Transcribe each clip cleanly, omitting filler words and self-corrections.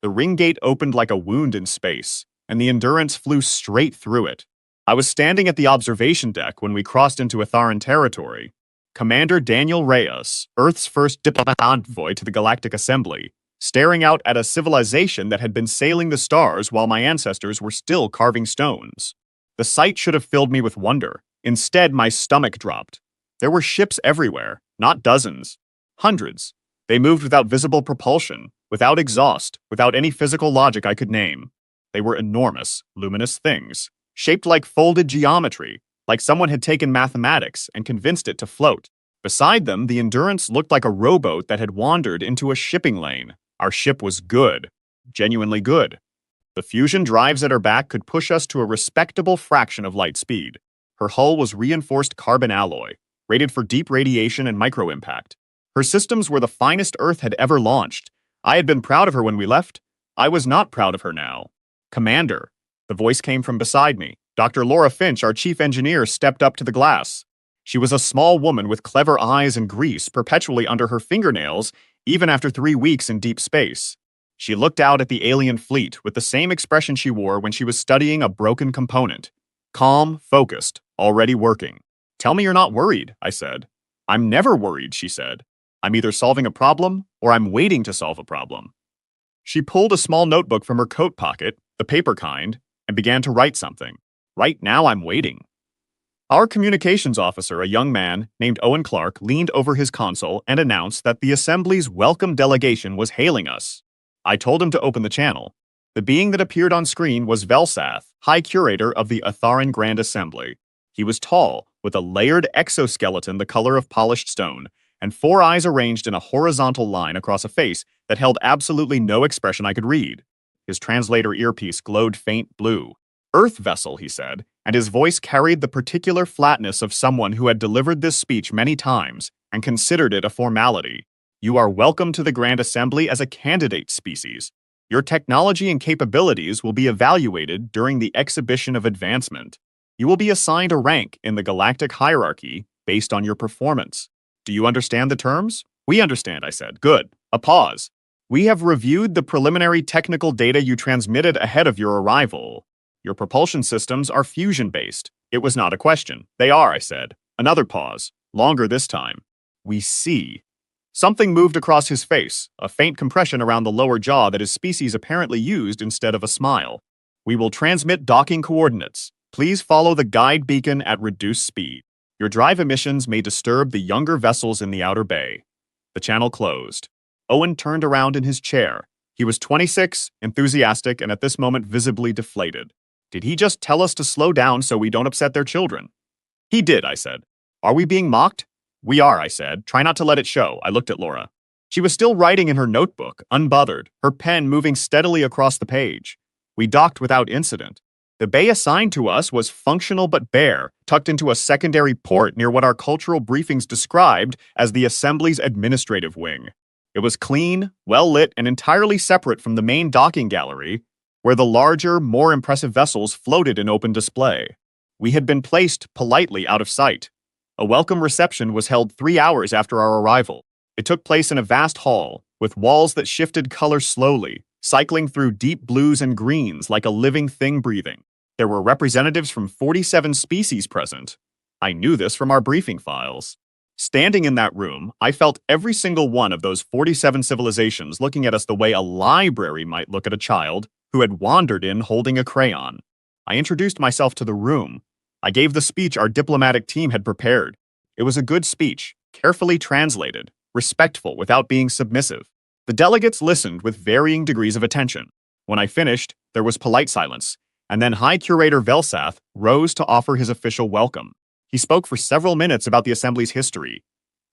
The ring gate opened like a wound in space, and the Endurance flew straight through it. I was standing at the observation deck when we crossed into Atharan territory. Commander Daniel Reyes, Earth's first diplomatic envoy to the Galactic Assembly, staring out at a civilization that had been sailing the stars while my ancestors were still carving stones. The sight should have filled me with wonder. Instead, my stomach dropped. There were ships everywhere, not dozens, hundreds. They moved without visible propulsion, without exhaust, without any physical logic I could name. They were enormous, luminous things, shaped like folded geometry, like someone had taken mathematics and convinced it to float. Beside them, the Endurance looked like a rowboat that had wandered into a shipping lane. Our ship was good, genuinely good. The fusion drives at her back could push us to a respectable fraction of light speed. Her hull was reinforced carbon alloy, rated for deep radiation and micro-impact. Her systems were the finest Earth had ever launched. I had been proud of her when we left. I was not proud of her now. Commander. The voice came from beside me. Dr. Laura Finch, our chief engineer, stepped up to the glass. She was a small woman with clever eyes and grease perpetually under her fingernails, even after 3 weeks in deep space. She looked out at the alien fleet with the same expression she wore when she was studying a broken component. Calm, focused, already working. "Tell me you're not worried," I said. "I'm never worried," she said. "I'm either solving a problem or I'm waiting to solve a problem." She pulled a small notebook from her coat pocket, the paper kind, and began to write something. "Right now I'm waiting." Our communications officer, a young man named Owen Clark, leaned over his console and announced that the Assembly's welcome delegation was hailing us. I told him to open the channel. The being that appeared on screen was Velsath, High Curator of the Atharan Grand Assembly. He was tall, with a layered exoskeleton the color of polished stone, and 4 eyes arranged in a horizontal line across a face that held absolutely no expression I could read. His translator earpiece glowed faint blue. "Earth vessel," he said, and his voice carried the particular flatness of someone who had delivered this speech many times and considered it a formality. "You are welcome to the Grand Assembly as a candidate species. Your technology and capabilities will be evaluated during the exhibition of advancement. You will be assigned a rank in the galactic hierarchy based on your performance. Do you understand the terms?" "We understand," I said. "Good." A pause. "We have reviewed the preliminary technical data you transmitted ahead of your arrival. Your propulsion systems are fusion-based." It was not a question. "They are," I said. Another pause. Longer this time. "We see." Something moved across his face, a faint compression around the lower jaw that his species apparently used instead of a smile. "We will transmit docking coordinates. Please follow the guide beacon at reduced speed. Your drive emissions may disturb the younger vessels in the outer bay." The channel closed. Owen turned around in his chair. He was 26, enthusiastic, and at this moment visibly deflated. Did he just tell us to slow down so we don't upset their children? "He did," I said. "Are we being mocked?" "We are," I said. "Try not to let it show." I looked at Laura. She was still writing in her notebook, unbothered, her pen moving steadily across the page. We docked without incident. The bay assigned to us was functional but bare, tucked into a secondary port near what our cultural briefings described as the Assembly's administrative wing. It was clean, well-lit, and entirely separate from the main docking gallery, where the larger, more impressive vessels floated in open display. We had been placed politely out of sight. A welcome reception was held 3 hours after our arrival. It took place in a vast hall, with walls that shifted color slowly, cycling through deep blues and greens like a living thing breathing. There were representatives from 47 species present. I knew this from our briefing files. Standing in that room, I felt every single one of those 47 civilizations looking at us the way a library might look at a child who had wandered in holding a crayon. I introduced myself to the room. I gave the speech our diplomatic team had prepared. It was a good speech, carefully translated, respectful without being submissive. The delegates listened with varying degrees of attention. When I finished, there was polite silence, and then High Curator Velsath rose to offer his official welcome. He spoke for several minutes about the Assembly's history,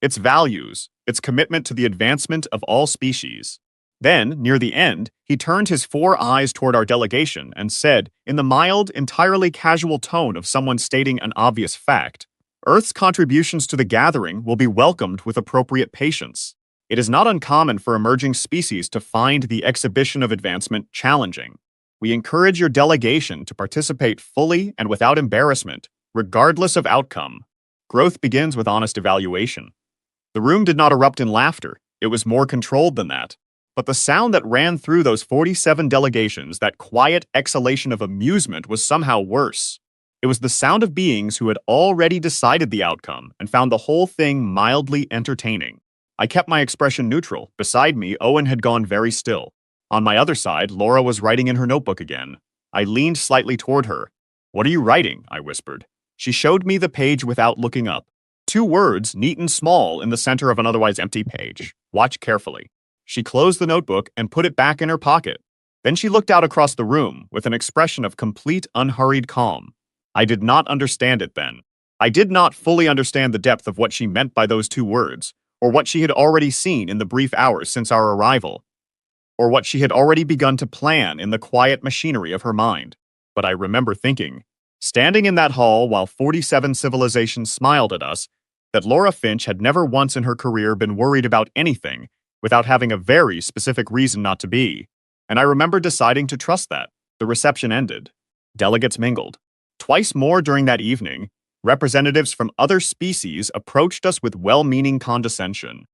its values, its commitment to the advancement of all species. Then, near the end, he turned his 4 eyes toward our delegation and said, in the mild, entirely casual tone of someone stating an obvious fact, "Earth's contributions to the gathering will be welcomed with appropriate patience. It is not uncommon for emerging species to find the exhibition of advancement challenging. We encourage your delegation to participate fully and without embarrassment, regardless of outcome. Growth begins with honest evaluation." The room did not erupt in laughter. It was more controlled than that. But the sound that ran through those 47 delegations, that quiet exhalation of amusement, was somehow worse. It was the sound of beings who had already decided the outcome and found the whole thing mildly entertaining. I kept my expression neutral. Beside me, Owen had gone very still. On my other side, Laura was writing in her notebook again. I leaned slightly toward her. "What are you writing?" I whispered. She showed me the page without looking up. 2 words, neat and small, in the center of an otherwise empty page. "Watch carefully." She closed the notebook and put it back in her pocket. Then she looked out across the room with an expression of complete, unhurried calm. I did not understand it then. I did not fully understand the depth of what she meant by those 2 words, or what she had already seen in the brief hours since our arrival, or what she had already begun to plan in the quiet machinery of her mind. But I remember thinking, standing in that hall while 47 civilizations smiled at us, that Laura Finch had never once in her career been worried about anything without having a very specific reason not to be. And I remember deciding to trust that. The reception ended. Delegates mingled. Twice more during that evening, representatives from other species approached us with well-meaning condescension.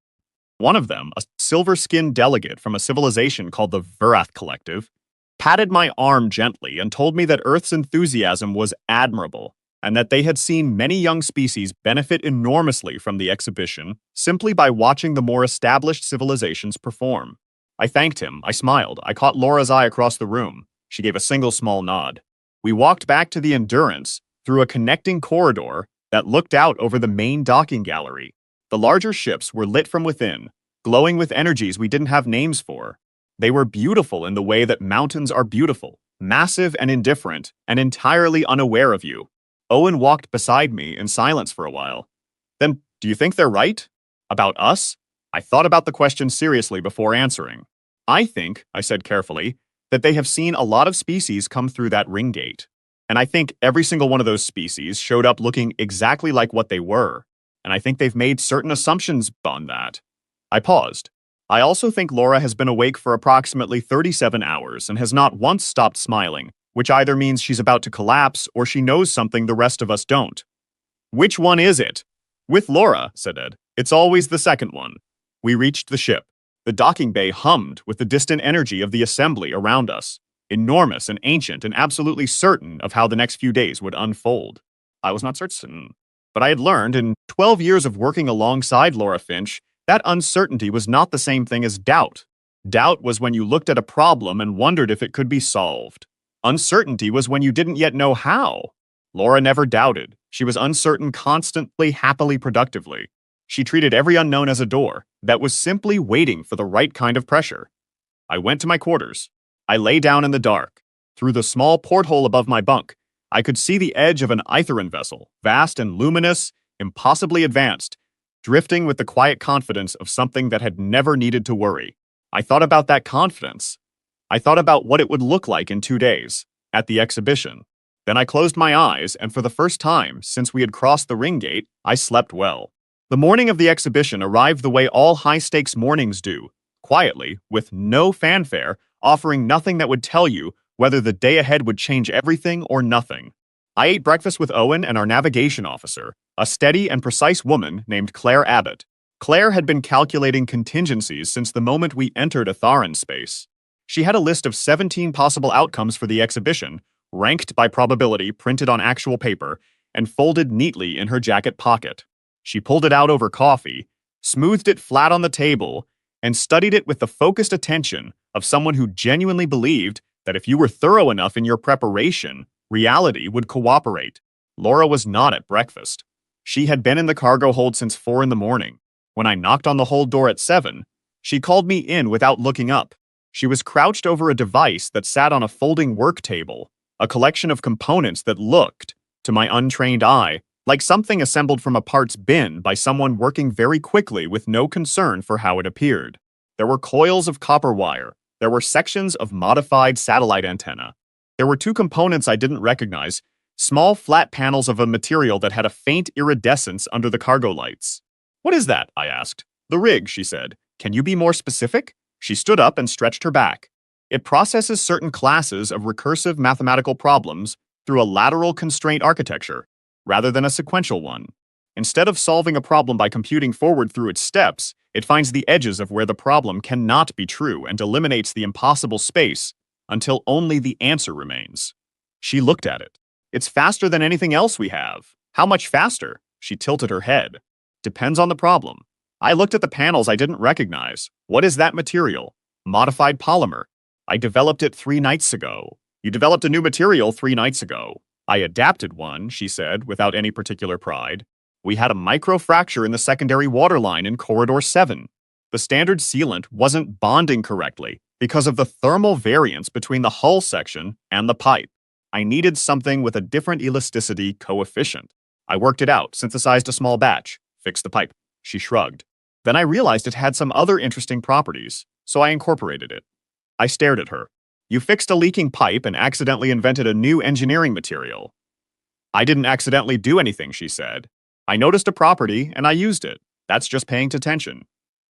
One of them, a silver-skinned delegate from a civilization called the Verath Collective, patted my arm gently and told me that Earth's enthusiasm was admirable, and that they had seen many young species benefit enormously from the exhibition simply by watching the more established civilizations perform. I thanked him, I smiled, I caught Laura's eye across the room. She gave a single small nod. We walked back to the Endurance through a connecting corridor that looked out over the main docking gallery. The larger ships were lit from within, glowing with energies we didn't have names for. They were beautiful in the way that mountains are beautiful, massive and indifferent, and entirely unaware of you. Owen walked beside me in silence for a while. "Then, do you think they're right? About us?" I thought about the question seriously before answering. "I think," I said carefully, "that they have seen a lot of species come through that ring gate. And I think every single one of those species showed up looking exactly like what they were. And I think they've made certain assumptions on that." I paused. "I also think Laura has been awake for approximately 37 hours and has not once stopped smiling, which either means she's about to collapse or she knows something the rest of us don't." "Which one is it?" "With Laura," said Ed. "It's always the second one." We reached the ship. The docking bay hummed with the distant energy of the assembly around us, enormous and ancient and absolutely certain of how the next few days would unfold. I was not certain, but I had learned in 12 years of working alongside Laura Finch that uncertainty was not the same thing as doubt. Doubt was when you looked at a problem and wondered if it could be solved. Uncertainty was when you didn't yet know how. Laura never doubted. She was uncertain constantly, happily, productively. She treated every unknown as a door that was simply waiting for the right kind of pressure. I went to my quarters. I lay down in the dark. Through the small porthole above my bunk, I could see the edge of an Itheran vessel, vast and luminous, impossibly advanced, drifting with the quiet confidence of something that had never needed to worry. I thought about that confidence. I thought about what it would look like in 2 days, at the exhibition. Then I closed my eyes, and for the first time since we had crossed the ring gate, I slept well. The morning of the exhibition arrived the way all high-stakes mornings do, quietly, with no fanfare, offering nothing that would tell you whether the day ahead would change everything or nothing. I ate breakfast with Owen and our navigation officer, a steady and precise woman named Claire Abbott. Claire had been calculating contingencies since the moment we entered Atharan space. She had a list of 17 possible outcomes for the exhibition, ranked by probability, printed on actual paper, and folded neatly in her jacket pocket. She pulled it out over coffee, smoothed it flat on the table, and studied it with the focused attention of someone who genuinely believed that if you were thorough enough in your preparation, reality would cooperate. Laura was not at breakfast. She had been in the cargo hold since 4 in the morning. When I knocked on the hold door at 7, she called me in without looking up. She was crouched over a device that sat on a folding work table, a collection of components that looked, to my untrained eye, like something assembled from a parts bin by someone working very quickly with no concern for how it appeared. There were coils of copper wire. There were sections of modified satellite antenna. There were 2 components I didn't recognize, small flat panels of a material that had a faint iridescence under the cargo lights. "What is that?" I asked. "The rig," she said. "Can you be more specific?" She stood up and stretched her back. "It processes certain classes of recursive mathematical problems through a lateral constraint architecture, rather than a sequential one. Instead of solving a problem by computing forward through its steps, It finds the edges of where the problem cannot be true and eliminates the impossible space until only the answer remains. She looked at it. It's faster than anything else we have. How much faster? She tilted her head. Depends on the problem. I looked at the panels I didn't recognize. What is that material? Modified polymer. I developed it 3 nights ago. You developed a new material 3 nights ago. I adapted one, she said, without any particular pride. We had a microfracture in the secondary water line in Corridor 7. The standard sealant wasn't bonding correctly because of the thermal variance between the hull section and the pipe. I needed something with a different elasticity coefficient. I worked it out, synthesized a small batch, fixed the pipe. She shrugged. Then I realized it had some other interesting properties, so I incorporated it. I stared at her. You fixed a leaking pipe and accidentally invented a new engineering material. I didn't accidentally do anything, she said. I noticed a property and I used it. That's just paying attention.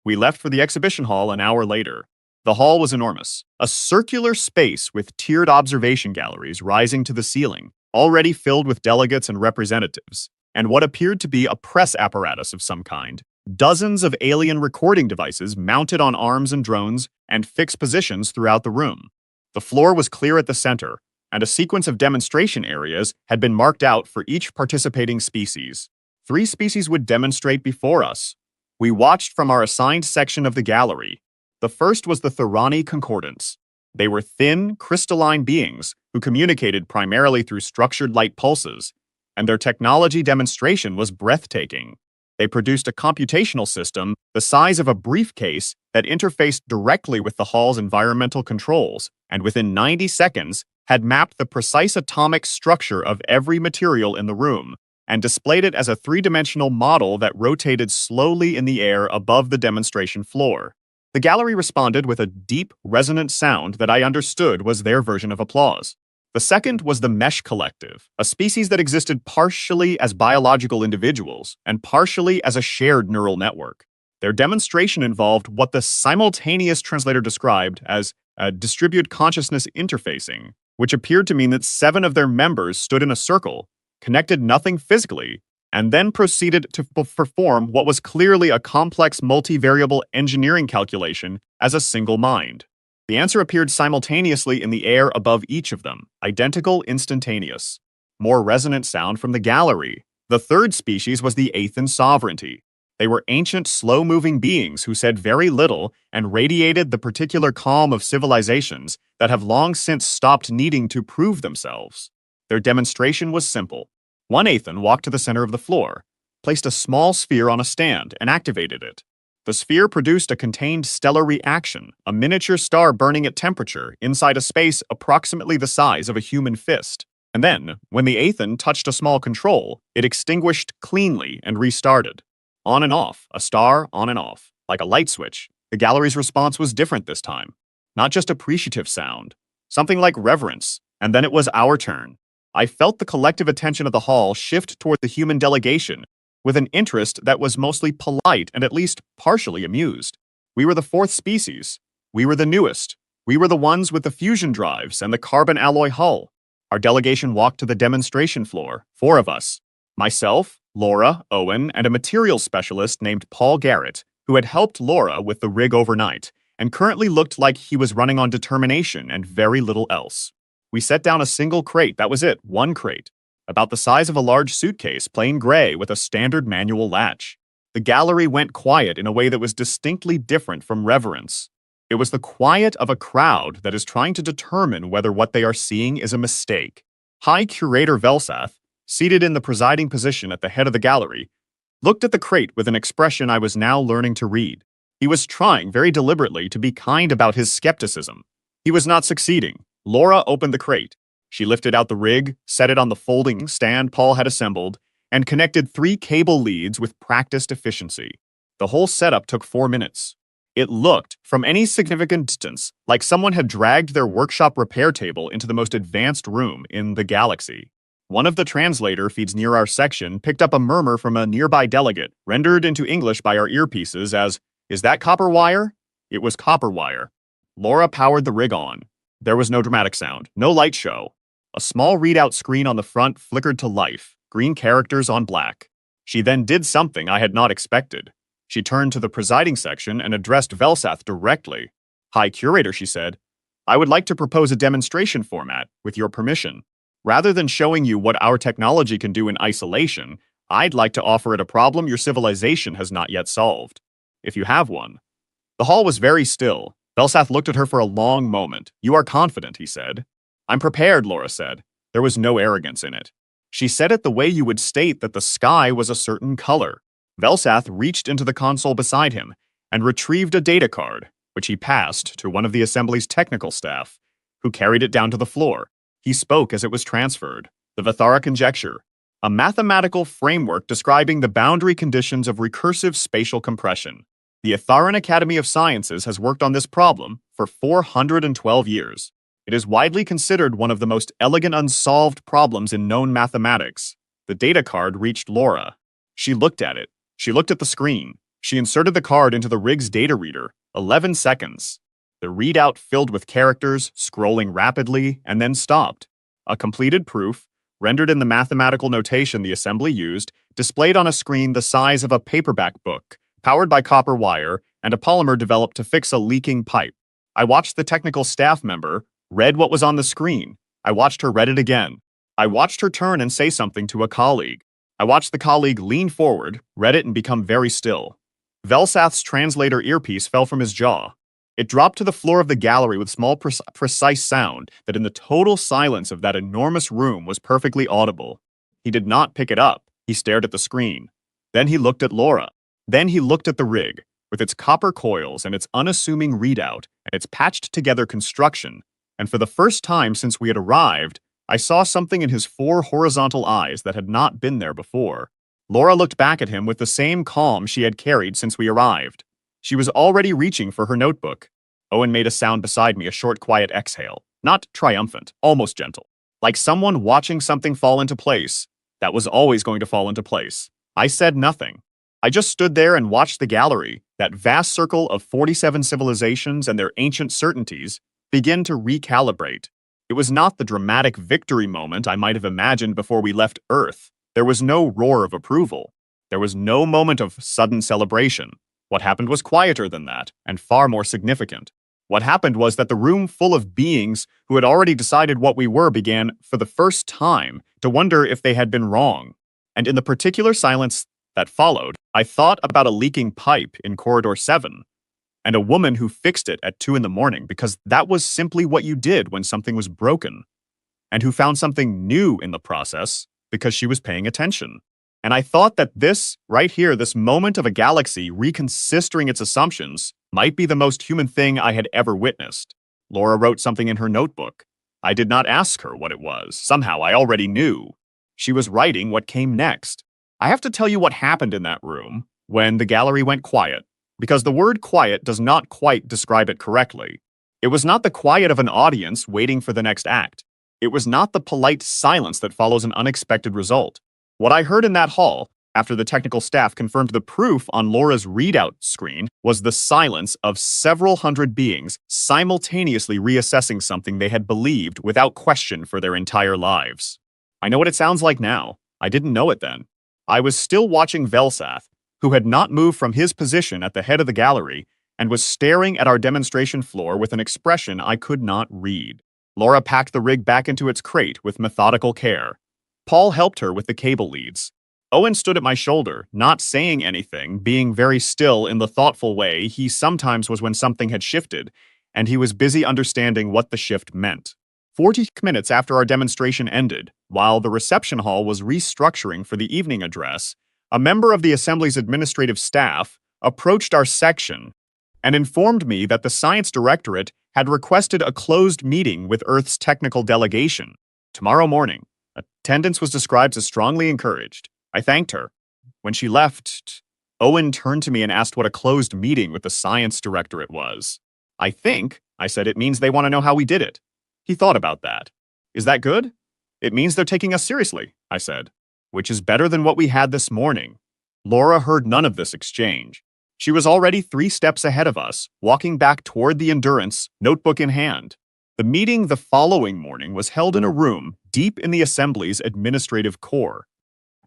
We left for the exhibition hall an hour later. The hall was enormous, a circular space with tiered observation galleries rising to the ceiling, already filled with delegates and representatives, and what appeared to be a press apparatus of some kind. Dozens of alien recording devices mounted on arms and drones and fixed positions throughout the room. The floor was clear at the center, and a sequence of demonstration areas had been marked out for each participating species. 3 species would demonstrate before us. We watched from our assigned section of the gallery. The first was the Thorani Concordants. They were thin, crystalline beings who communicated primarily through structured light pulses, and their technology demonstration was breathtaking. They produced a computational system the size of a briefcase that interfaced directly with the hall's environmental controls, and within 90 seconds had mapped the precise atomic structure of every material in the room, and displayed it as a 3-dimensional model that rotated slowly in the air above the demonstration floor. The gallery responded with a deep, resonant sound that I understood was their version of applause. The second was the Mesh Collective, a species that existed partially as biological individuals and partially as a shared neural network. Their demonstration involved what the simultaneous translator described as distributed consciousness interfacing, which appeared to mean that 7 of their members stood in a circle, connected nothing physically, and then proceeded to perform what was clearly a complex multivariable engineering calculation as a single mind. The answer appeared simultaneously in the air above each of them, identical, instantaneous. More resonant sound from the gallery. The third species was the Aethan Sovereignty. They were ancient, slow-moving beings who said very little and radiated the particular calm of civilizations that have long since stopped needing to prove themselves. Their demonstration was simple. One Aethan walked to the center of the floor, placed a small sphere on a stand, and activated it. The sphere produced a contained stellar reaction, a miniature star burning at temperature inside a space approximately the size of a human fist. And then, when the Aethan touched a small control, it extinguished cleanly and restarted. On and off, a star on and off, like a light switch. The gallery's response was different this time. Not just appreciative sound, something like reverence, and then it was our turn. I felt the collective attention of the hall shift toward the human delegation, with an interest that was mostly polite and at least partially amused. We were the 4th species. We were the newest. We were the ones with the fusion drives and the carbon alloy hull. Our delegation walked to the demonstration floor, 4 of us. Myself, Laura, Owen, and a materials specialist named Paul Garrett, who had helped Laura with the rig overnight, and currently looked like he was running on determination and very little else. We set down a single crate, that was it, 1 crate, about the size of a large suitcase, plain gray, with a standard manual latch. The gallery went quiet in a way that was distinctly different from reverence. It was the quiet of a crowd that is trying to determine whether what they are seeing is a mistake. High Curator Velsath, seated in the presiding position at the head of the gallery, looked at the crate with an expression I was now learning to read. He was trying very deliberately to be kind about his skepticism. He was not succeeding. Laura opened the crate. She lifted out the rig, set it on the folding stand Paul had assembled, and connected 3 cable leads with practiced efficiency. The whole setup took 4 minutes. It looked, from any significant distance, like someone had dragged their workshop repair table into the most advanced room in the galaxy. One of the translator feeds near our section picked up a murmur from a nearby delegate, rendered into English by our earpieces as, "Is that copper wire?" It was copper wire. Laura powered the rig on. There was no dramatic sound, no light show. A small readout screen on the front flickered to life, green characters on black. She then did something I had not expected. She turned to the presiding section and addressed Velsath directly. "High Curator," she said, "I would like to propose a demonstration format, with your permission. Rather than showing you what our technology can do in isolation, I'd like to offer it a problem your civilization has not yet solved. If you have one." The hall was very still. Velsath looked at her for a long moment. "You are confident," he said. "I'm prepared," Laura said. There was no arrogance in it. She said it the way you would state that the sky was a certain color. Velsath reached into the console beside him and retrieved a data card, which he passed to one of the assembly's technical staff, who carried it down to the floor. He spoke as it was transferred. "The Vithara conjecture, a mathematical framework describing the boundary conditions of recursive spatial compression. The Itharan Academy of Sciences has worked on this problem for 412 years. It is widely considered one of the most elegant unsolved problems in known mathematics." The data card reached Laura. She looked at it. She looked at the screen. She inserted the card into the rig's data reader. 11 seconds. The readout filled with characters, scrolling rapidly, and then stopped. A completed proof, rendered in the mathematical notation the assembly used, displayed on a screen the size of a paperback book, powered by copper wire, and a polymer developed to fix a leaking pipe. I watched the technical staff member read what was on the screen. I watched her read it again. I watched her turn and say something to a colleague. I watched the colleague lean forward, read it, and become very still. Velsath's translator earpiece fell from his jaw. It dropped to the floor of the gallery with small, precise sound that in the total silence of that enormous room was perfectly audible. He did not pick it up. He stared at the screen. Then he looked at Laura. Then he looked at the rig, with its copper coils and its unassuming readout and its patched-together construction, and for the first time since we had arrived, I saw something in his 4 horizontal eyes that had not been there before. Laura looked back at him with the same calm she had carried since we arrived. She was already reaching for her notebook. Owen made a sound beside me, a short, quiet exhale. Not triumphant, almost gentle. Like someone watching something fall into place. That was always going to fall into place. I said nothing. I just stood there and watched the gallery, that vast circle of 47 civilizations and their ancient certainties, begin to recalibrate. It was not the dramatic victory moment I might have imagined before we left Earth. There was no roar of approval. There was no moment of sudden celebration. What happened was quieter than that, and far more significant. What happened was that the room full of beings who had already decided what we were began, for the first time, to wonder if they had been wrong. And in the particular silence that followed, I thought about a leaking pipe in Corridor 7, and a woman who fixed it at 2 in the morning, because that was simply what you did when something was broken, and who found something new in the process because she was paying attention. And I thought that this, right here, this moment of a galaxy reconsidering its assumptions, might be the most human thing I had ever witnessed. Laura wrote something in her notebook. I did not ask her what it was. Somehow I already knew. She was writing what came next. I have to tell you what happened in that room when the gallery went quiet, because the word quiet does not quite describe it correctly. It was not the quiet of an audience waiting for the next act. It was not the polite silence that follows an unexpected result. What I heard in that hall, after the technical staff confirmed the proof on Laura's readout screen, was the silence of several hundred beings simultaneously reassessing something they had believed without question for their entire lives. I know what it sounds like now. I didn't know it then. I was still watching Velsath, who had not moved from his position at the head of the gallery and was staring at our demonstration floor with an expression I could not read. Laura packed the rig back into its crate with methodical care. Paul helped her with the cable leads. Owen stood at my shoulder, not saying anything, being very still in the thoughtful way he sometimes was when something had shifted, and he was busy understanding what the shift meant. 40 minutes after our demonstration ended, while the reception hall was restructuring for the evening address, a member of the Assembly's administrative staff approached our section and informed me that the Science Directorate had requested a closed meeting with Earth's technical delegation tomorrow morning. Attendance was described as strongly encouraged. I thanked her. When she left, Owen turned to me and asked what a closed meeting with the Science Directorate was. I said, it means they want to know how we did it. He thought about that. Is that good? It means they're taking us seriously, I said. Which is better than what we had this morning. Laura heard none of this exchange. She was already 3 steps ahead of us, walking back toward the Endurance, notebook in hand. The meeting the following morning was held in a room deep in the Assembly's administrative core.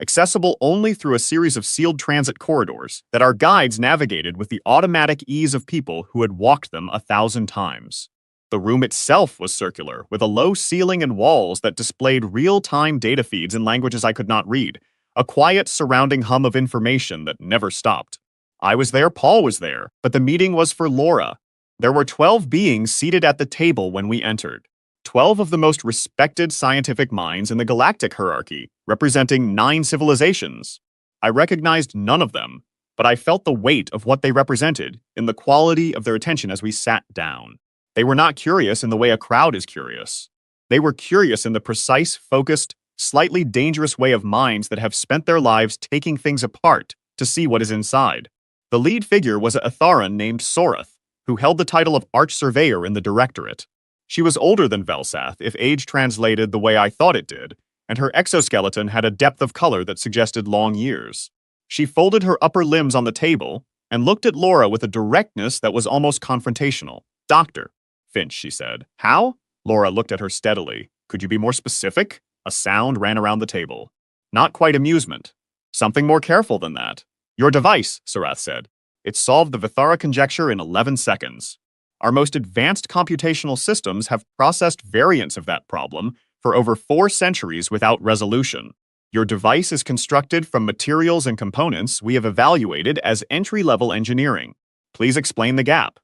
accessible only through a series of sealed transit corridors that our guides navigated with the automatic ease of people who had walked them 1,000 times. The room itself was circular, with a low ceiling and walls that displayed real-time data feeds in languages I could not read, a quiet surrounding hum of information that never stopped. I was there, Paul was there, but the meeting was for Laura. There were 12 beings seated at the table when we entered. 12 of the most respected scientific minds in the galactic hierarchy, representing 9 civilizations. I recognized none of them, but I felt the weight of what they represented in the quality of their attention as we sat down. They were not curious in the way a crowd is curious. They were curious in the precise, focused, slightly dangerous way of minds that have spent their lives taking things apart to see what is inside. The lead figure was a Atharan named Sorath, who held the title of Arch-Surveyor in the Directorate. She was older than Velsath, if age translated the way I thought it did, and her exoskeleton had a depth of color that suggested long years. She folded her upper limbs on the table and looked at Laura with a directness that was almost confrontational. "Doctor," Finch, she said. "How?" Laura looked at her steadily. "Could you be more specific?" A sound ran around the table. Not quite amusement. Something more careful than that. "Your device," Sarath said. "It solved the Vithara conjecture in 11 seconds. Our most advanced computational systems have processed variants of that problem for over 4 centuries without resolution. Your device is constructed from materials and components we have evaluated as entry-level engineering. Please explain the gap."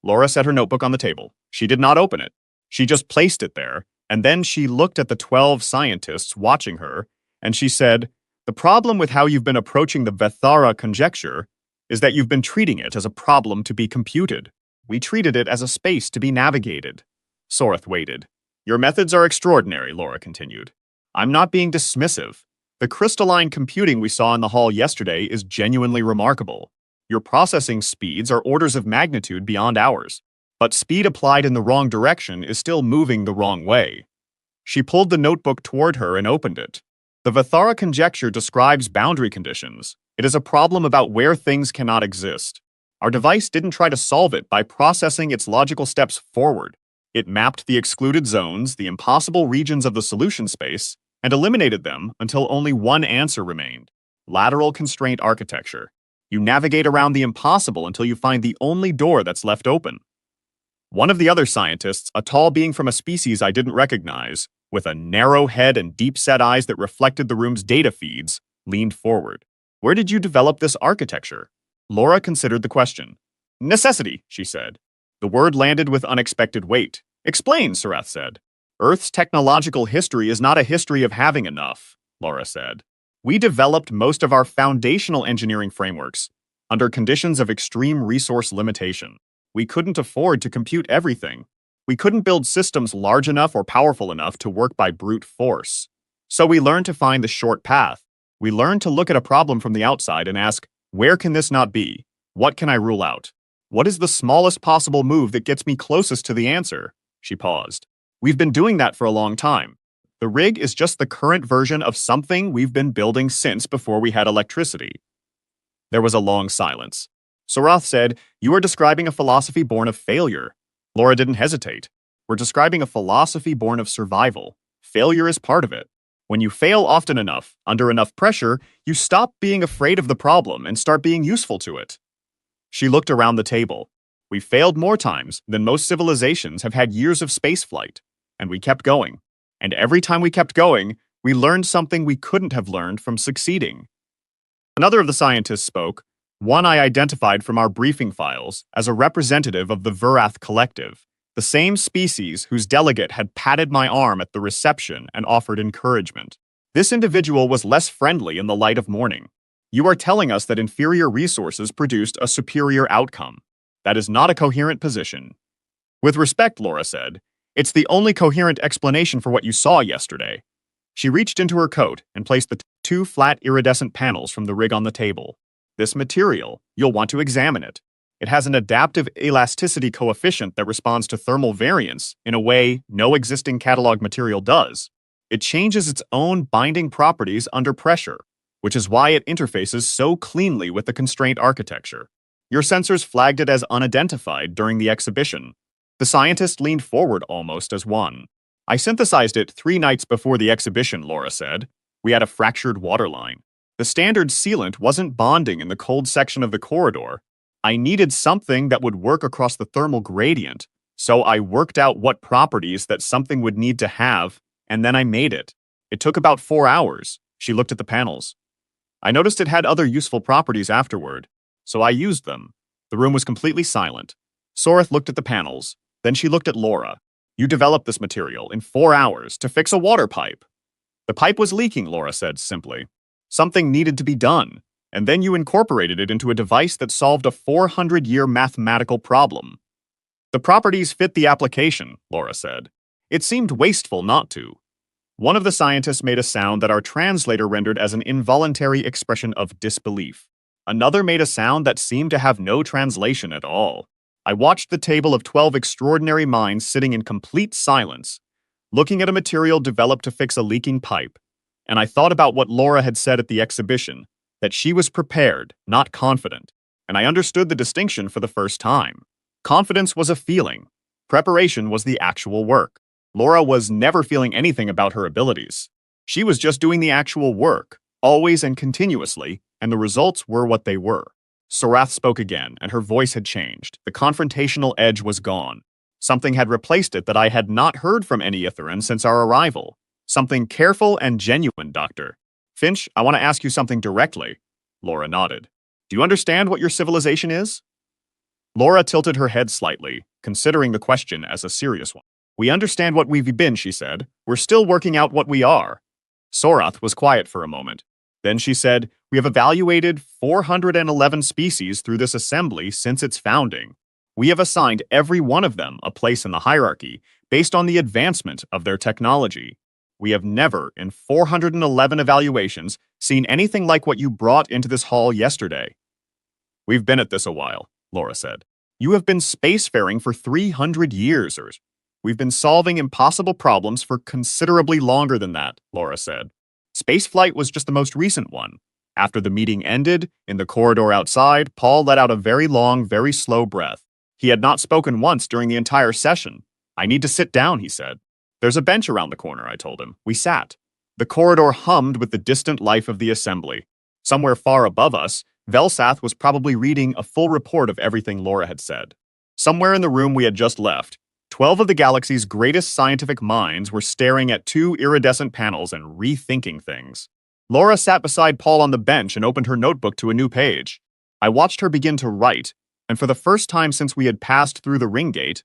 Laura set her notebook on the table. She did not open it. She just placed it there, and then she looked at the 12 scientists watching her, and she said, "The problem with how you've been approaching the Vithara conjecture is that you've been treating it as a problem to be computed. We treated it as a space to be navigated." Sorath waited. "Your methods are extraordinary," Laura continued. "I'm not being dismissive. The crystalline computing we saw in the hall yesterday is genuinely remarkable. Your processing speeds are orders of magnitude beyond ours, but speed applied in the wrong direction is still moving the wrong way." She pulled the notebook toward her and opened it. "The Vithara conjecture describes boundary conditions. It is a problem about where things cannot exist. Our device didn't try to solve it by processing its logical steps forward. It mapped the excluded zones, the impossible regions of the solution space, and eliminated them until only one answer remained: lateral constraint architecture. You navigate around the impossible until you find the only door that's left open." One of the other scientists, a tall being from a species I didn't recognize, with a narrow head and deep-set eyes that reflected the room's data feeds, leaned forward. "Where did you develop this architecture?" Laura considered the question. "Necessity," she said. The word landed with unexpected weight. "Explain," Sarath said. "Earth's technological history is not a history of having enough," Laura said. "We developed most of our foundational engineering frameworks under conditions of extreme resource limitation. We couldn't afford to compute everything. We couldn't build systems large enough or powerful enough to work by brute force. So we learned to find the short path. We learned to look at a problem from the outside and ask, where can this not be? What can I rule out? What is the smallest possible move that gets me closest to the answer?" She paused. "We've been doing that for a long time. The rig is just the current version of something we've been building since before we had electricity." There was a long silence. Sorath said, "You are describing a philosophy born of failure." Laura didn't hesitate. "We're describing a philosophy born of survival. Failure is part of it. When you fail often enough, under enough pressure, you stop being afraid of the problem and start being useful to it." She looked around the table. "We failed more times than most civilizations have had years of spaceflight, and we kept going. And every time we kept going, we learned something we couldn't have learned from succeeding." Another of the scientists spoke, one I identified from our briefing files as a representative of the Vurath Collective, the same species whose delegate had patted my arm at the reception and offered encouragement. This individual was less friendly in the light of morning. "You are telling us that inferior resources produced a superior outcome. That is not a coherent position." "With respect," Laura said, "it's the only coherent explanation for what you saw yesterday." She reached into her coat and placed the 2 flat iridescent panels from the rig on the table. "This material, you'll want to examine it. It has an adaptive elasticity coefficient that responds to thermal variance in a way no existing catalog material does. It changes its own binding properties under pressure, which is why it interfaces so cleanly with the constraint architecture. Your sensors flagged it as unidentified during the exhibition." The scientist leaned forward almost as one. "I synthesized it 3 nights before the exhibition," Laura said. We had a fractured water line. The standard sealant wasn't bonding in the cold section of the corridor. I needed something that would work across the thermal gradient, so I worked out what properties that something would need to have, and then I made it. It took about 4 hours. She looked at the panels. I noticed it had other useful properties afterward, so I used them. The room was completely silent. Soreth looked at the panels. Then she looked at Laura. You developed this material in 4 hours to fix a water pipe. The pipe was leaking, Laura said simply. Something needed to be done, and then you incorporated it into a device that solved a 400-year mathematical problem. The properties fit the application, Laura said. It seemed wasteful not to. One of the scientists made a sound that our translator rendered as an involuntary expression of disbelief. Another made a sound that seemed to have no translation at all. I watched the table of 12 extraordinary minds sitting in complete silence, looking at a material developed to fix a leaking pipe, and I thought about what Laura had said at the exhibition, that she was prepared, not confident, and I understood the distinction for the first time. Confidence was a feeling. Preparation was the actual work. Laura was never feeling anything about her abilities. She was just doing the actual work, always and continuously, and the results were what they were. Soreth spoke again, and her voice had changed. The confrontational edge was gone. Something had replaced it that I had not heard from any Itheran since our arrival. Something careful and genuine, Doctor. Finch, I want to ask you something directly. Laura nodded. Do you understand what your civilization is? Laura tilted her head slightly, considering the question as a serious one. We understand what we've been, she said. We're still working out what we are. Soreth was quiet for a moment. Then she said, we have evaluated 411 species through this assembly since its founding. We have assigned every one of them a place in the hierarchy based on the advancement of their technology. We have never, in 411 evaluations, seen anything like what you brought into this hall yesterday. We've been at this a while, Laura said. You have been spacefaring for 300 years, or we've been solving impossible problems for considerably longer than that, Laura said. Spaceflight was just the most recent one. After the meeting ended, in the corridor outside, Paul let out a very long, very slow breath. He had not spoken once during the entire session. I need to sit down, he said. There's a bench around the corner, I told him. We sat. The corridor hummed with the distant life of the assembly. Somewhere far above us, Velsath was probably reading a full report of everything Laura had said. Somewhere in the room we had just left, 12 of the galaxy's greatest scientific minds were staring at 2 iridescent panels and rethinking things. Laura sat beside Paul on the bench and opened her notebook to a new page. I watched her begin to write, and for the first time since we had passed through the ring gate,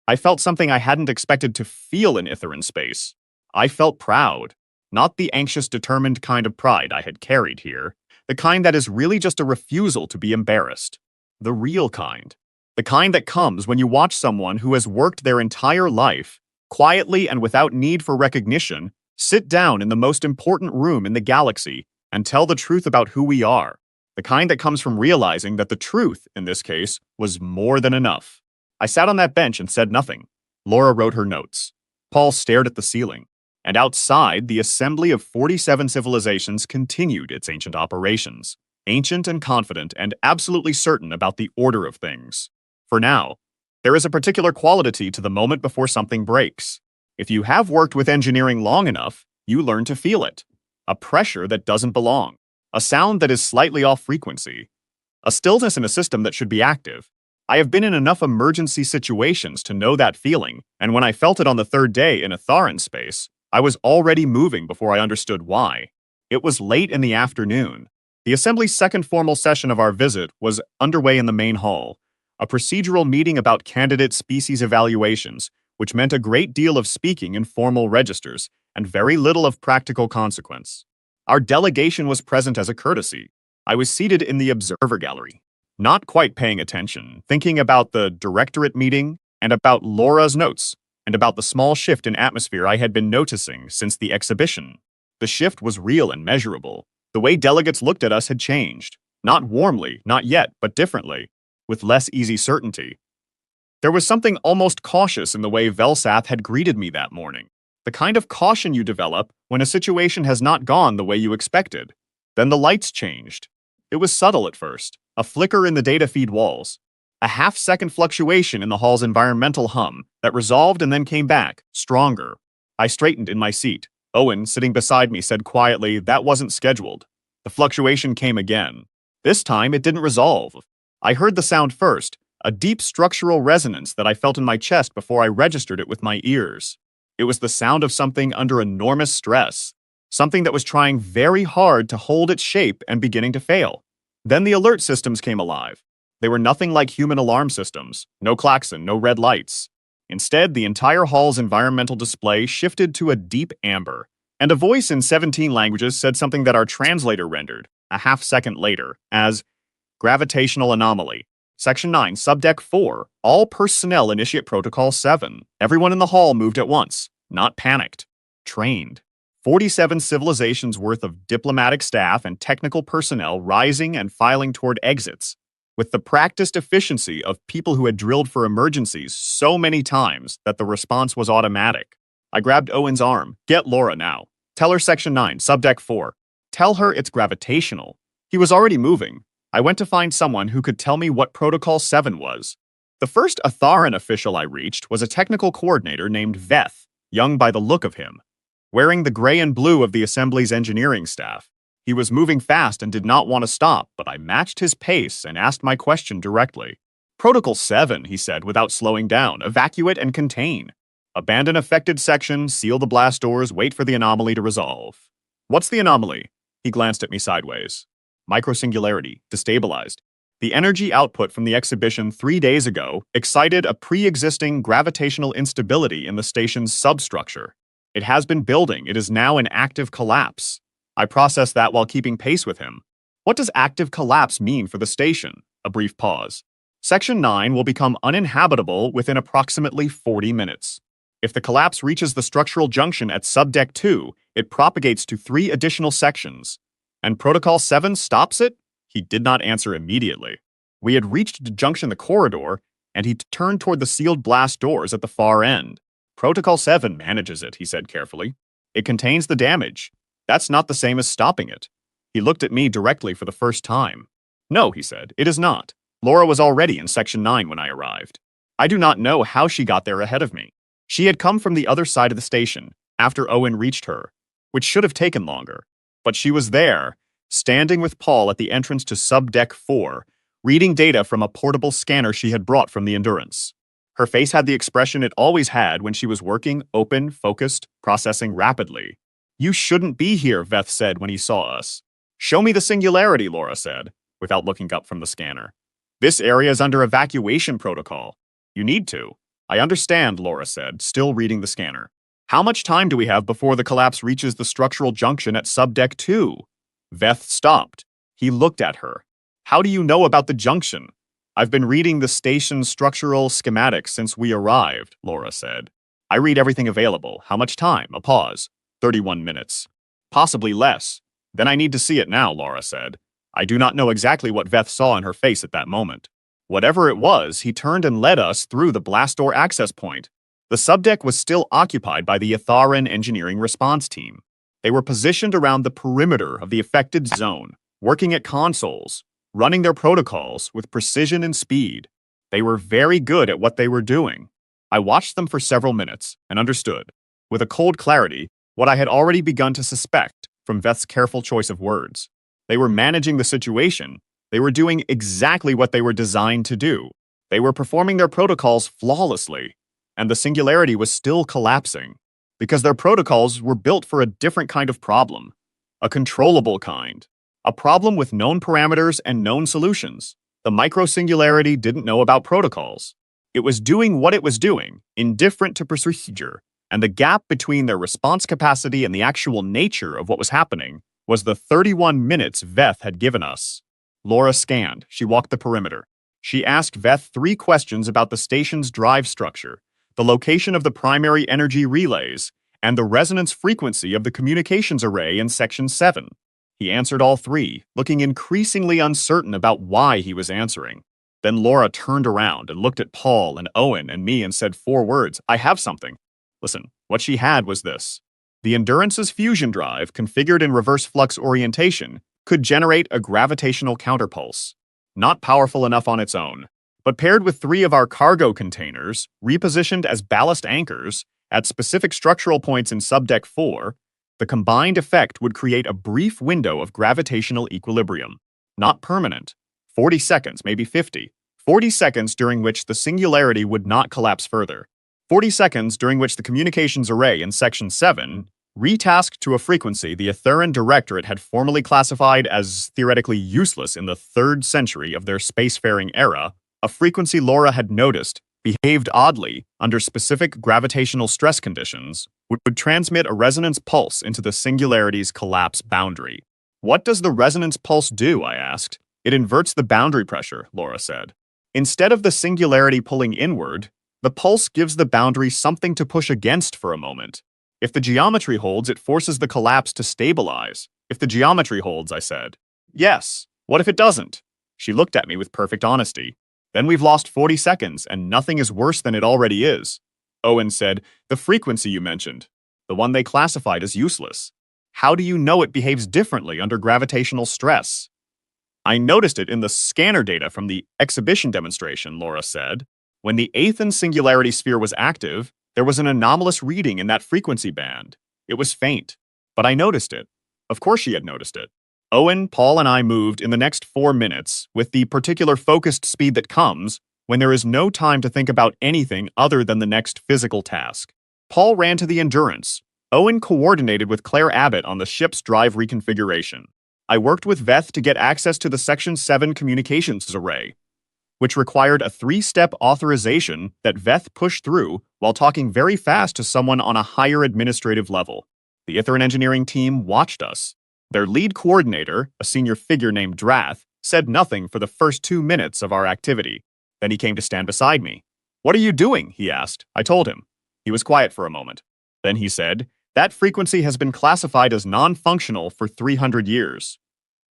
I felt something I hadn't expected to feel in Itheran space. I felt proud, not the anxious, determined kind of pride I had carried here, the kind that is really just a refusal to be embarrassed. The real kind. The kind that comes when you watch someone who has worked their entire life, quietly and without need for recognition, sit down in the most important room in the galaxy and tell the truth about who we are. The kind that comes from realizing that the truth, in this case, was more than enough. I sat on that bench and said nothing. Laura wrote her notes. Paul stared at the ceiling. And outside, the assembly of 47 civilizations continued its ancient operations, ancient and confident and absolutely certain about the order of things. For now, there is a particular quality to the moment before something breaks. If you have worked with engineering long enough, you learn to feel it. A pressure that doesn't belong. A sound that is slightly off frequency. A stillness in a system that should be active. I have been in enough emergency situations to know that feeling, and when I felt it on the 3rd day in Atharan space, I was already moving before I understood why. It was late in the afternoon. The assembly's second formal session of our visit was underway in the main hall, a procedural meeting about candidate species evaluations, which meant a great deal of speaking in formal registers and very little of practical consequence. Our delegation was present as a courtesy. I was seated in the observer gallery, not quite paying attention, thinking about the directorate meeting and about Laura's notes and about the small shift in atmosphere I had been noticing since the exhibition. The shift was real and measurable. The way delegates looked at us had changed. Not warmly, not yet, but differently, with less easy certainty. There was something almost cautious in the way Velsath had greeted me that morning. The kind of caution you develop when a situation has not gone the way you expected. Then the lights changed. It was subtle at first, a flicker in the data feed walls, a half-second fluctuation in the hall's environmental hum that resolved and then came back, stronger. I straightened in my seat. Owen, sitting beside me, said quietly, "That wasn't scheduled." The fluctuation came again. This time, it didn't resolve. I heard the sound first, a deep structural resonance that I felt in my chest before I registered it with my ears. It was the sound of something under enormous stress, something that was trying very hard to hold its shape and beginning to fail. Then the alert systems came alive. They were nothing like human alarm systems, no klaxon, no red lights. Instead, the entire hall's environmental display shifted to a deep amber, and a voice in 17 languages said something that our translator rendered, a half-second later, as gravitational anomaly. Section 9, Subdeck 4, all personnel initiate Protocol 7. Everyone in the hall moved at once, not panicked, trained. 47 civilizations worth of diplomatic staff and technical personnel rising and filing toward exits, with the practiced efficiency of people who had drilled for emergencies so many times that the response was automatic. I grabbed Owen's arm. "Get Laura now. Tell her Section 9, Subdeck 4. Tell her it's gravitational." He was already moving. I went to find someone who could tell me what Protocol 7 was. The first Atharan official I reached was a technical coordinator named Veth, young by the look of him, wearing the gray and blue of the Assembly's engineering staff. He was moving fast and did not want to stop, but I matched his pace and asked my question directly. "Protocol 7, he said without slowing down. "Evacuate and contain. Abandon affected section, seal the blast doors, wait for the anomaly to resolve." "What's the anomaly?" He glanced at me sideways. "Microsingularity, destabilized. The energy output from the exhibition 3 days ago excited a pre-existing gravitational instability in the station's substructure. It has been building. It is now in active collapse." I processed that while keeping pace with him. "What does active collapse mean for the station?" A brief pause. "Section 9 will become uninhabitable within approximately 40 minutes. If the collapse reaches the structural junction at Subdeck 2, it propagates to 3 additional sections. And Protocol 7 stops it?" He did not answer immediately. We had reached the junction in the corridor, and he turned toward the sealed blast doors at the far end. "Protocol 7 manages it," he said carefully. "It contains the damage. That's not the same as stopping it." He looked at me directly for the first time. "No," he said, "it is not. Laura was already in Section 9 when I arrived. I do not know how she got there ahead of me. She had come from the other side of the station, after Owen reached her, which should have taken longer. But she was there, standing with Paul at the entrance to Subdeck 4, reading data from a portable scanner she had brought from the Endurance. Her face had the expression it always had when she was working, open, focused, processing rapidly. "You shouldn't be here," Veth said when he saw us. "Show me the singularity," Laura said, without looking up from the scanner. "This area is under evacuation protocol. You need to." "I understand," Laura said, still reading the scanner. "How much time do we have before the collapse reaches the structural junction at Subdeck 2? Veth stopped. He looked at her. "How do you know about the junction?" "I've been reading the station's structural schematics since we arrived," Laura said. "I read everything available. How much time?" A pause. 31 minutes. "Possibly less." "Then I need to see it now," Laura said. I do not know exactly what Veth saw in her face at that moment. Whatever it was, he turned and led us through the blast door access point. The subdeck was still occupied by the Atharan engineering response team. They were positioned around the perimeter of the affected zone, working at consoles, running their protocols with precision and speed. They were very good at what they were doing. I watched them for several minutes and understood, with a cold clarity, what I had already begun to suspect from Veth's careful choice of words. They were managing the situation. They were doing exactly what they were designed to do. They were performing their protocols flawlessly, and the singularity was still collapsing, because their protocols were built for a different kind of problem, a controllable kind, a problem with known parameters and known solutions. The micro-singularity didn't know about protocols. It was doing what it was doing, indifferent to procedure, and the gap between their response capacity and the actual nature of what was happening was the 31 minutes Veth had given us. Laura scanned. She walked the perimeter. She asked Veth 3 questions about the station's drive structure, the location of the primary energy relays, and the resonance frequency of the communications array in Section 7. He answered all 3, looking increasingly uncertain about why he was answering. Then Laura turned around and looked at Paul and Owen and me and said 4 words, "I have something." Listen, what she had was this. The Endurance's fusion drive, configured in reverse flux orientation, could generate a gravitational counterpulse. Not powerful enough on its own, but paired with 3 of our cargo containers, repositioned as ballast anchors at specific structural points in Subdeck 4, The combined effect would create a brief window of gravitational equilibrium. Not permanent. 40 seconds, maybe 50. 40 seconds during which the singularity would not collapse further. 40 seconds during which the communications array in Section 7, retasked to a frequency the Etheran Directorate had formally classified as theoretically useless in the 3rd century of their spacefaring era, a frequency Laura had noticed behaved oddly under specific gravitational stress conditions, would transmit a resonance pulse into the singularity's collapse boundary. What does the resonance pulse do? I asked. It inverts the boundary pressure, Laura said. Instead of the singularity pulling inward, the pulse gives the boundary something to push against for a moment. If the geometry holds, it forces the collapse to stabilize. If the geometry holds, I said. Yes. What if it doesn't? She looked at me with perfect honesty. Then we've lost 40 seconds, and nothing is worse than it already is. Owen said, the frequency you mentioned, the one they classified as useless. How do you know it behaves differently under gravitational stress? I noticed it in the scanner data from the exhibition demonstration, Laura said. When the Athen singularity sphere was active, there was an anomalous reading in that frequency band. It was faint, but I noticed it. Of course she had noticed it. Owen, Paul, and I moved in the next 4 minutes with the particular focused speed that comes when there is no time to think about anything other than the next physical task. Paul ran to the Endurance. Owen coordinated with Claire Abbott on the ship's drive reconfiguration. I worked with Veth to get access to the Section 7 communications array, which required a 3-step authorization that Veth pushed through while talking very fast to someone on a higher administrative level. The Etheran engineering team watched us. Their lead coordinator, a senior figure named Drath, said nothing for the first 2 minutes of our activity. Then he came to stand beside me. What are you doing? He asked. I told him. He was quiet for a moment. Then he said, that frequency has been classified as non-functional for 300 years.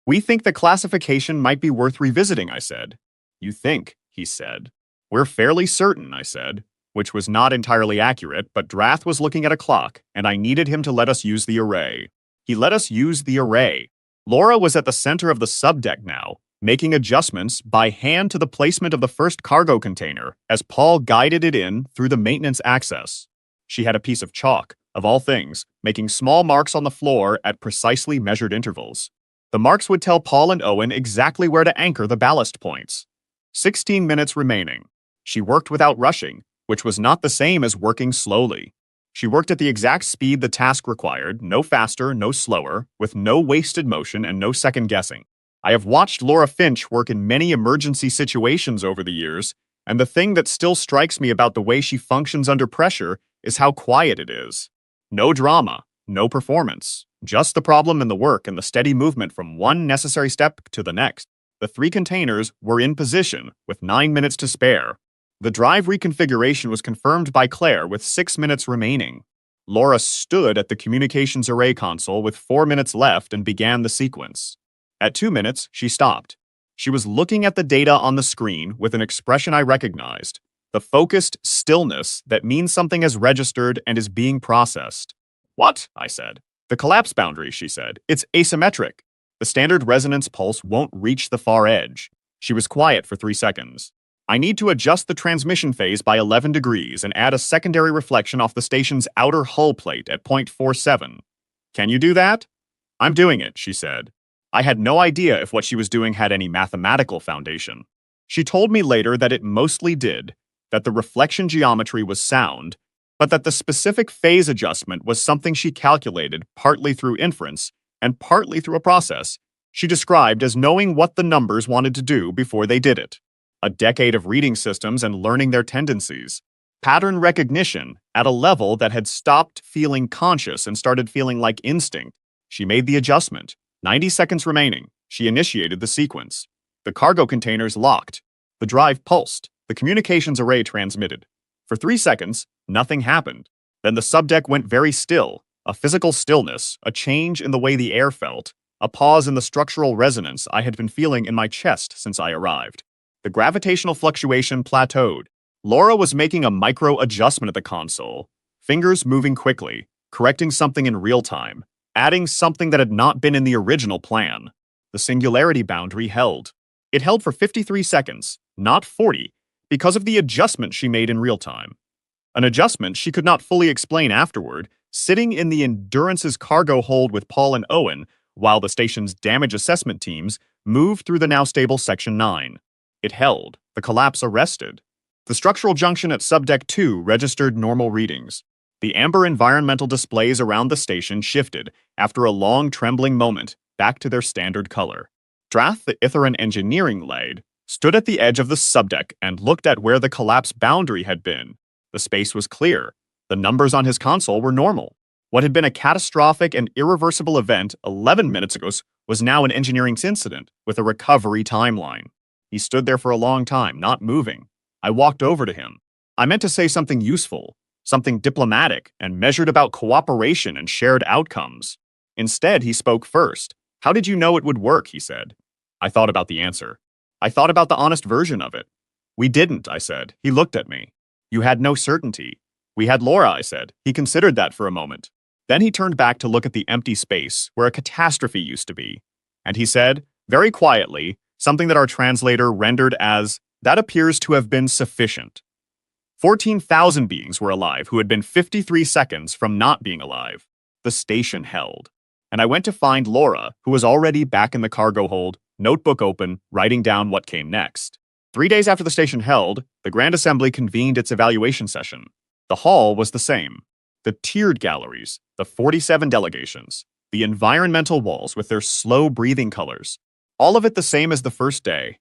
We think the classification might be worth revisiting, I said. You think, he said. We're fairly certain, I said, which was not entirely accurate, but Drath was looking at a clock, and I needed him to let us use the array. He let us use the array. Laura was at the center of the subdeck now, making adjustments by hand to the placement of the first cargo container as Paul guided it in through the maintenance access. She had a piece of chalk, of all things, making small marks on the floor at precisely measured intervals. The marks would tell Paul and Owen exactly where to anchor the ballast points. 16 minutes remaining. She worked without rushing, which was not the same as working slowly. She worked at the exact speed the task required, no faster, no slower, with no wasted motion and no second guessing. I have watched Laura Finch work in many emergency situations over the years, and the thing that still strikes me about the way she functions under pressure is how quiet it is. No drama, no performance, just the problem and the work and the steady movement from one necessary step to the next. The 3 containers were in position, with 9 minutes to spare. The drive reconfiguration was confirmed by Claire with 6 minutes remaining. Laura stood at the communications array console with 4 minutes left and began the sequence. At 2 minutes, she stopped. She was looking at the data on the screen with an expression I recognized, the focused stillness that means something has registered and is being processed. What? I said. The collapse boundary, she said. It's asymmetric. The standard resonance pulse won't reach the far edge. She was quiet for 3 seconds. I need to adjust the transmission phase by 11 degrees and add a secondary reflection off the station's outer hull plate at 0.47. Can you do that? I'm doing it, she said. I had no idea if what she was doing had any mathematical foundation. She told me later that it mostly did, that the reflection geometry was sound, but that the specific phase adjustment was something she calculated partly through inference and partly through a process she described as knowing what the numbers wanted to do before they did it. A decade of reading systems and learning their tendencies. Pattern recognition at a level that had stopped feeling conscious and started feeling like instinct. She made the adjustment. 90 seconds remaining. She initiated the sequence. The cargo containers locked. The drive pulsed. The communications array transmitted. For 3 seconds, nothing happened. Then the subdeck went very still. A physical stillness, a change in the way the air felt, a pause in the structural resonance I had been feeling in my chest since I arrived. The gravitational fluctuation plateaued. Laura was making a micro-adjustment at the console, fingers moving quickly, correcting something in real time, adding something that had not been in the original plan. The singularity boundary held. It held for 53 seconds, not 40, because of the adjustment she made in real time. An adjustment she could not fully explain afterward, sitting in the Endurance's cargo hold with Paul and Owen, while the station's damage assessment teams moved through the now stable Section 9. It held. The collapse arrested. The structural junction at Subdeck 2 registered normal readings. The amber environmental displays around the station shifted, after a long trembling moment, back to their standard color. Drath, the Itheran engineering lead, stood at the edge of the subdeck and looked at where the collapse boundary had been. The space was clear. The numbers on his console were normal. What had been a catastrophic and irreversible event 11 minutes ago was now an engineering incident with a recovery timeline. He stood there for a long time, not moving. I walked over to him. I meant to say something useful, something diplomatic and measured about cooperation and shared outcomes. Instead, he spoke first. "How did you know it would work?" he said. I thought about the answer. I thought about the honest version of it. "We didn't," I said. He looked at me. "You had no certainty." "We had Laura," I said. He considered that for a moment. Then he turned back to look at the empty space where a catastrophe used to be. And he said, very quietly, something that our translator rendered as, "That appears to have been sufficient." 14,000 beings were alive who had been 53 seconds from not being alive. The station held. And I went to find Laura, who was already back in the cargo hold, notebook open, writing down what came next. 3 days after the station held, the Grand Assembly convened its evaluation session. The hall was the same. The tiered galleries, the 47 delegations, the environmental walls with their slow-breathing colors. All of it the same as the first day.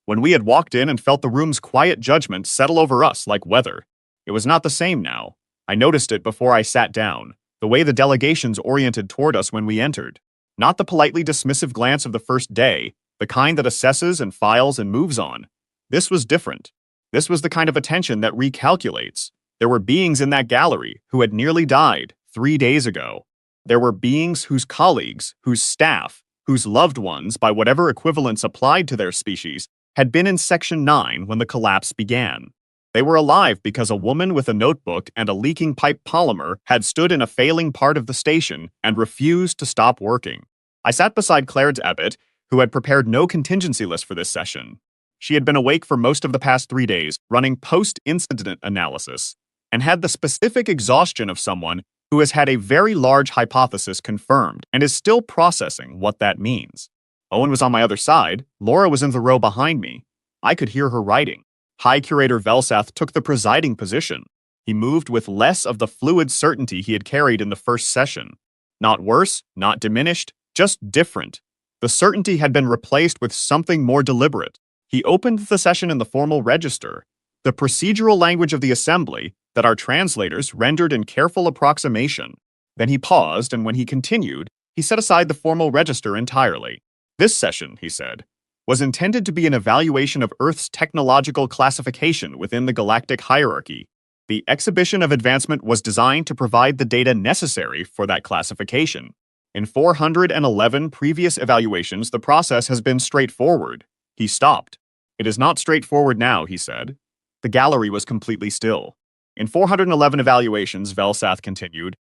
When we had walked in and felt the room's quiet judgment settle over us like weather, it was not the same now. I noticed it before I sat down, the way the delegations oriented toward us when we entered. Not the politely dismissive glance of the first day, the kind that assesses and files and moves on. This was different. This was the kind of attention that recalculates. There were beings in that gallery who had nearly died 3 days ago. There were beings whose colleagues, whose staff, whose loved ones, by whatever equivalence applied to their species, had been in Section 9 when the collapse began. They were alive because a woman with a notebook and a leaking pipe polymer had stood in a failing part of the station and refused to stop working. I sat beside Clarence Abbott, who had prepared no contingency list for this session. She had been awake for most of the past 3 days, running post-incident analysis, and had the specific exhaustion of someone who has had a very large hypothesis confirmed and is still processing what that means. Owen was on my other side. Laura was in the row behind me. I could hear her writing. High Curator Velsath took the presiding position. He moved with less of the fluid certainty he had carried in the first session. Not worse, not diminished, just different. The certainty had been replaced with something more deliberate. He opened the session in the formal register, the procedural language of the assembly that our translators rendered in careful approximation. Then he paused, and when he continued, he set aside the formal register entirely. This session, he said, was intended to be an evaluation of Earth's technological classification within the galactic hierarchy. The exhibition of advancement was designed to provide the data necessary for that classification. In 411 previous evaluations, the process has been straightforward. He stopped. It is not straightforward now, he said. The gallery was completely still. In 411 evaluations, Velsath continued,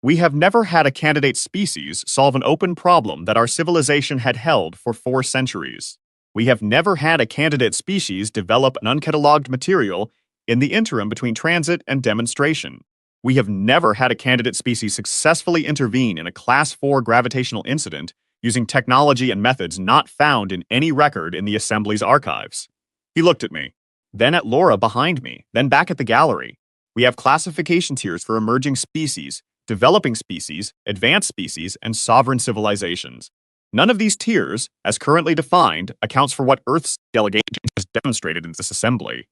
we have never had a candidate species solve an open problem that our civilization had held for 4 centuries. We have never had a candidate species develop an uncatalogued material in the interim between transit and demonstration. We have never had a candidate species successfully intervene in a Class 4 gravitational incident using technology and methods not found in any record in the Assembly's archives. He looked at me, then at Laura behind me, then back at the gallery. We have classification tiers for emerging species, developing species, advanced species, and sovereign civilizations. None of these tiers, as currently defined, accounts for what Earth's delegation has demonstrated in this assembly.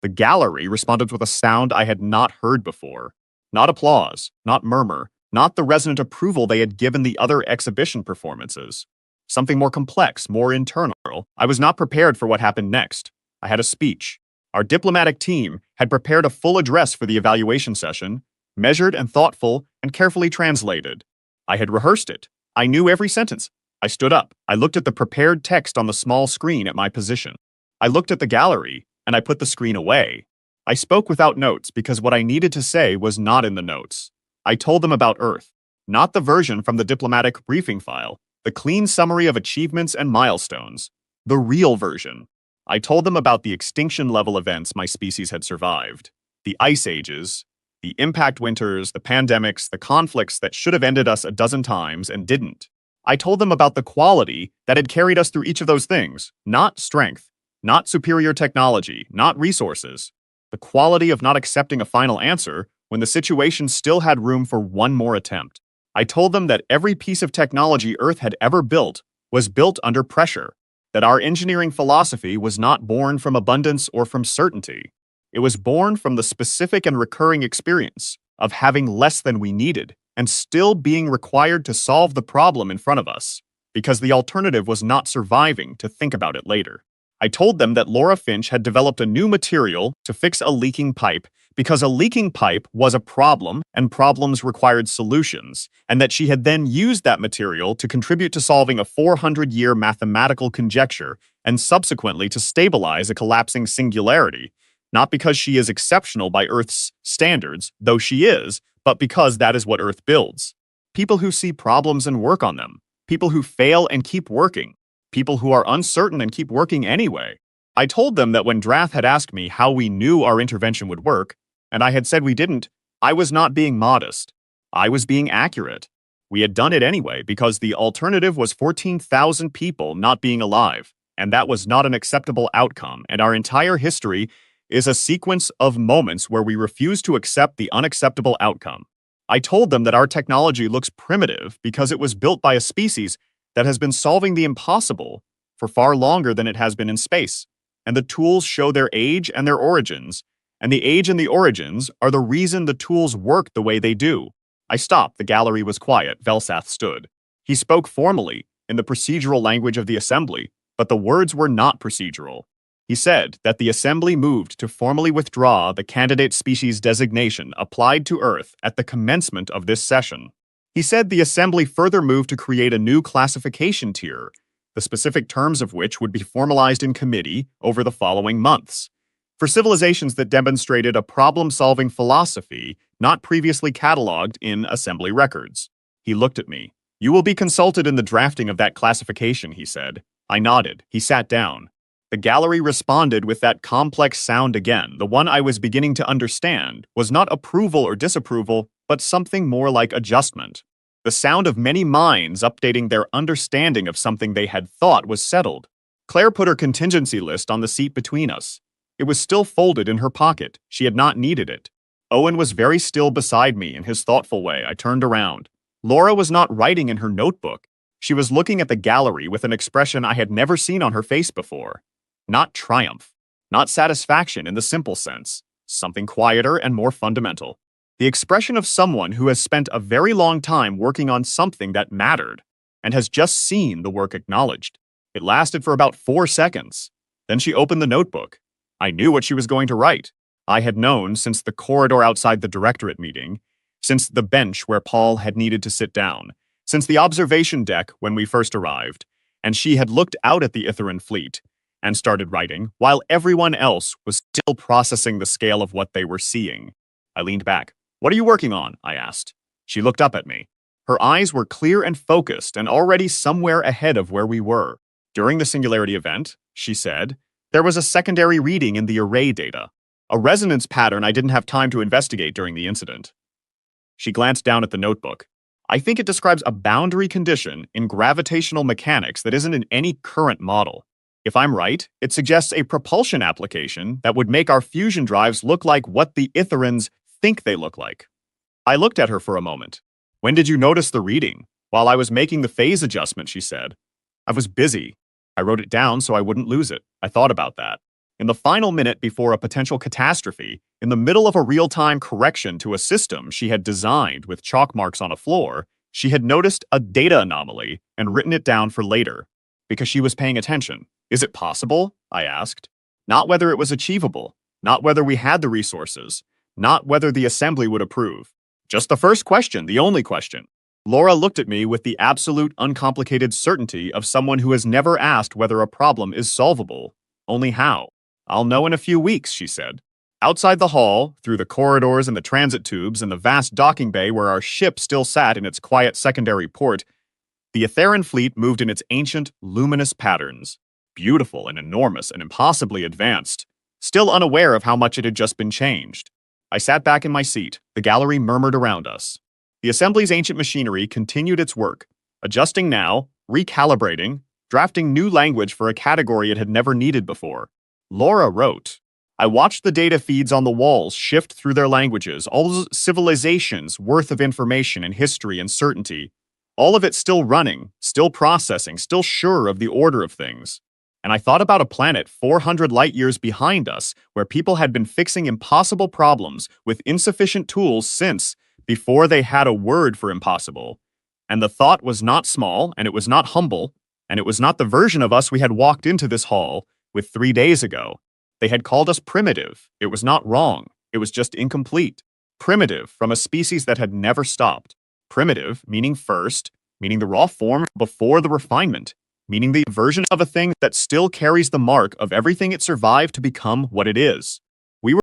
The gallery responded with a sound I had not heard before. Not applause, not murmur, not the resonant approval they had given the other exhibition performances. Something more complex, more internal. I was not prepared for what happened next. I had a speech. Our diplomatic team had prepared a full address for the evaluation session, measured and thoughtful and carefully translated. I had rehearsed it. I knew every sentence. I stood up. I looked at the prepared text on the small screen at my position. I looked at the gallery, and I put the screen away. I spoke without notes because what I needed to say was not in the notes. I told them about Earth, not the version from the diplomatic briefing file, the clean summary of achievements and milestones, the real version. I told them about the extinction-level events my species had survived, the ice ages, The impact winters, the pandemics, the conflicts that should have ended us a dozen times and didn't. I told them about the quality that had carried us through each of those things, not strength, not superior technology, not resources. The quality of not accepting a final answer when the situation still had room for one more attempt. I told them that every piece of technology Earth had ever built was built under pressure, that our engineering philosophy was not born from abundance or from certainty. It was born from the specific and recurring experience of having less than we needed and still being required to solve the problem in front of us, because the alternative was not surviving to think about it later. I told them that Laura Finch had developed a new material to fix a leaking pipe because a leaking pipe was a problem and problems required solutions, and that she had then used that material to contribute to solving a 400-year mathematical conjecture and subsequently to stabilize a collapsing singularity, not because she is exceptional by Earth's standards, though she is, but because that is what Earth builds. People who see problems and work on them, people who fail and keep working, people who are uncertain and keep working anyway. I told them that when Drath had asked me how we knew our intervention would work, and I had said we didn't, I was not being modest. I was being accurate. We had done it anyway because the alternative was 14,000 people not being alive, and that was not an acceptable outcome, and our entire history is a sequence of moments where we refuse to accept the unacceptable outcome. I told them that our technology looks primitive because it was built by a species that has been solving the impossible for far longer than it has been in space, and the tools show their age and their origins, and the age and the origins are the reason the tools work the way they do. I stopped. The gallery was quiet. Velsath stood. He spoke formally, in the procedural language of the assembly, but the words were not procedural. He said that the assembly moved to formally withdraw the candidate species designation applied to Earth at the commencement of this session. He said the assembly further moved to create a new classification tier, the specific terms of which would be formalized in committee over the following months, for civilizations that demonstrated a problem-solving philosophy not previously cataloged in assembly records. He looked at me. "You will be consulted in the drafting of that classification," he said. I nodded. He sat down. The gallery responded with that complex sound again. The one I was beginning to understand was not approval or disapproval, but something more like adjustment. The sound of many minds updating their understanding of something they had thought was settled. Claire put her contingency list on the seat between us. It was still folded in her pocket. She had not needed it. Owen was very still beside me in his thoughtful way. I turned around. Laura was not writing in her notebook. She was looking at the gallery with an expression I had never seen on her face before. Not triumph, not satisfaction in the simple sense, something quieter and more fundamental. The expression of someone who has spent a very long time working on something that mattered and has just seen the work acknowledged. It lasted for about 4 seconds. Then she opened the notebook. I knew what she was going to write. I had known since the corridor outside the directorate meeting, since the bench where Paul had needed to sit down, since the observation deck when we first arrived, and she had looked out at the Itheran fleet and started writing, while everyone else was still processing the scale of what they were seeing. I leaned back. "What are you working on?" I asked. She looked up at me. Her eyes were clear and focused and already somewhere ahead of where we were. "During the singularity event," she said, "there was a secondary reading in the array data, a resonance pattern I didn't have time to investigate during the incident." She glanced down at the notebook. "I think it describes a boundary condition in gravitational mechanics that isn't in any current model. If I'm right, it suggests a propulsion application that would make our fusion drives look like what the Itherans think they look like." I looked at her for a moment. "When did you notice the reading?" "While I was making the phase adjustment," she said. "I was busy. I wrote it down so I wouldn't lose it. I thought about that. In the final minute before a potential catastrophe, in the middle of a real-time correction to a system she had designed with chalk marks on a floor, she had noticed a data anomaly and written it down for later, because she was paying attention. "Is it possible?" I asked. Not whether it was achievable, not whether we had the resources, not whether the assembly would approve. Just the first question, the only question. Laura looked at me with the absolute uncomplicated certainty of someone who has never asked whether a problem is solvable, only how. "I'll know in a few weeks," she said. Outside the hall, through the corridors and the transit tubes and the vast docking bay where our ship still sat in its quiet secondary port, the Itheran fleet moved in its ancient, luminous patterns. Beautiful and enormous and impossibly advanced, still unaware of how much it had just been changed. I sat back in my seat. The gallery murmured around us. The assembly's ancient machinery continued its work, adjusting now, recalibrating, drafting new language for a category it had never needed before. Laura wrote, I watched the data feeds on the walls shift through their languages, all those civilizations worth of information and history and certainty, all of it still running, still processing, still sure of the order of things. And I thought about a planet 400 light years behind us where people had been fixing impossible problems with insufficient tools since before they had a word for impossible. And the thought was not small, and it was not humble, and it was not the version of us we had walked into this hall with 3 days ago. They had called us primitive. It was not wrong. It was just incomplete. Primitive from a species that had never stopped. Primitive, meaning first, meaning the raw form before the refinement, meaning the version of a thing that still carries the mark of everything it survived to become what it is.